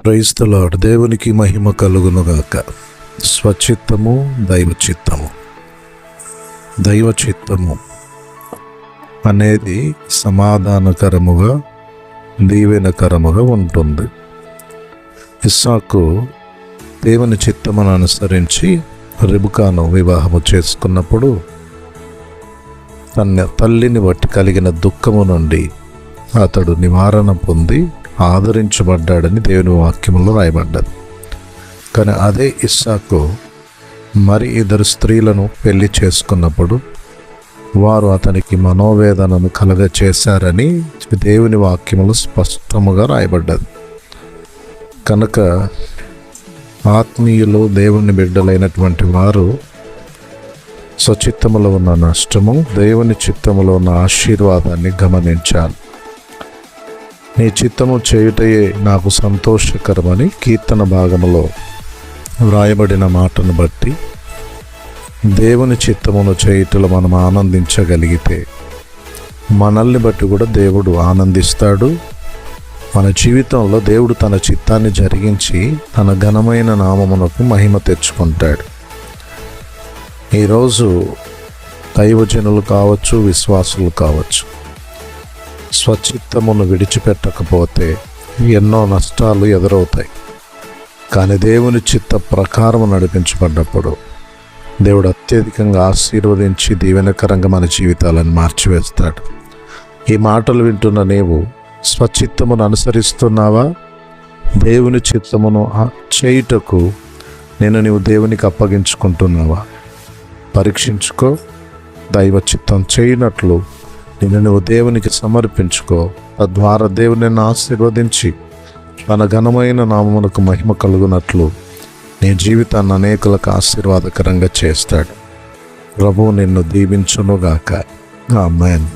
Praise the lord. దేవునికి మహిమ కలుగునుగాక. స్వచిత్తము, దైవచిత్తము. దైవచిత్తము అనేది సమాధానకరముగా, దీవెనకరముగా ఉంటుంది. ఇస్సాకు దేవుని చిత్తమును అనుసరించి రిబకాను వివాహము చేసుకున్నప్పుడు తన తల్లిని బట్టి కలిగిన దుఃఖము నుండి అతడు నివారణ పొంది ఆదరించబడ్డాడని దేవుని వాక్యములో రాయబడ్డది. కానీ అదే ఇస్సాకు మరి ఇద్దరు స్త్రీలను పెళ్లి చేసుకున్నప్పుడు వారు అతనికి మనోవేదనను కలగచేశారని దేవుని వాక్యములు స్పష్టముగా రాయబడ్డది. కనుక ఆత్మీయులు, దేవుని బిడ్డలైనటువంటి వారు స్వచిత్తములో ఉన్న నష్టము, దేవుని చిత్తములో ఉన్న ఆశీర్వాదాన్ని గమనించాలి. నీ చిత్తము చేయుటయే నాకు సంతోషకరమని కీర్తన భాగములో వ్రాయబడిన మాటను బట్టి దేవుని చిత్తమును చేయుటలో మనం ఆనందించగలిగితే మనల్ని బట్టి కూడా దేవుడు ఆనందిస్తాడు. మన జీవితంలో దేవుడు తన చిత్తాన్ని జరిగించి తన ఘనమైన నామమునకు మహిమ తెచ్చుకుంటాడు. ఈరోజు దైవజనులు కావచ్చు, విశ్వాసులు కావచ్చు, స్వచిత్తమును విడిచిపెట్టకపోతే ఎన్నో నష్టాలు ఎదురవుతాయి. కానీ దేవుని చిత్త ప్రకారం నడిపించబడ్డప్పుడు దేవుడు అత్యధికంగా ఆశీర్వదించి దీవెనకరంగా మన జీవితాలను మార్చివేస్తాడు. ఈ మాటలు వింటున్న నీవు స్వచిత్తమును అనుసరిస్తున్నావా? దేవుని చిత్తమును చేయుటకు నీవు దేవునికి అప్పగించుకుంటున్నావా? పరీక్షించుకో. దైవ చిత్తం చేయనట్లు నువ్వు దేవునికి సమర్పించుకో. తద్వారా దేవుని నిన్ను ఆశీర్వదించి తన ఘనమైన నామమునకు మహిమ కలుగునట్లు నీ జీవితాన్ని అనేకులకు ఆశీర్వాదకరంగా చేస్తాడు. ప్రభువు నిన్ను దీవించునుగాక. ఆమేన్.